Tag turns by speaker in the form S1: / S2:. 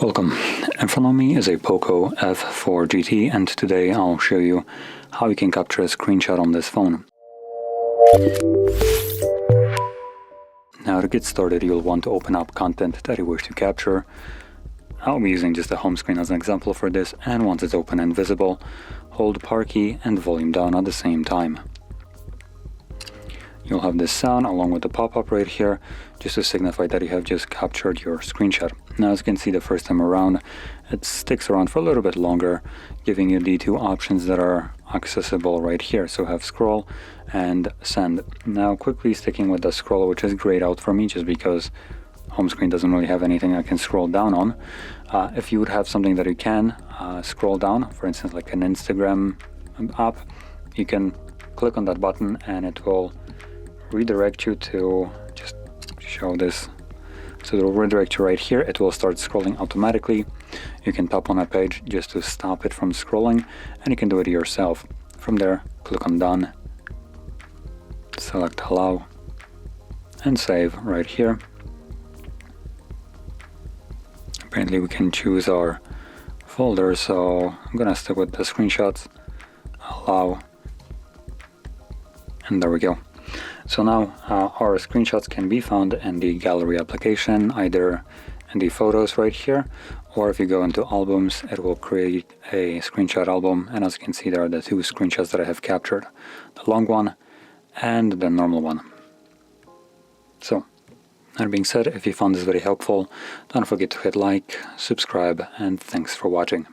S1: Welcome. In front of me is a Poco F4 GT, and today I'll show you how you can capture a screenshot on this phone. Now to get started, you'll want to open up content that you wish to capture. I'll be using just the home screen as an example for this, and once it's open and visible, hold power key and volume down at the same time. You'll have this sound along with the pop-up right here, just to signify that you have just captured your screenshot. Now, as you can see, the first time around, it sticks around for a little bit longer, giving you the two options that are accessible right here. So have scroll and send. Now, quickly sticking with the scroll, which is grayed out for me just because home screen doesn't really have anything I can scroll down on. If you would have something that you can scroll down, for instance, like an Instagram app, you can click on that button and it will redirect you to, just show this, so it will redirect you right here. It will start scrolling automatically. You can tap on a page just to stop it from scrolling, and you can do it yourself. From there, click on done, select allow, and save right here. Apparently we can choose our folder, so I'm gonna stick with the screenshots, allow, and there we go. So now our screenshots can be found in the gallery application, either in the photos right here, or if you go into albums, it will create a screenshot album. And as you can see, there are the two screenshots that I have captured, the long one and the normal one. So that being said, if you found this very helpful, don't forget to hit like, subscribe, and thanks for watching.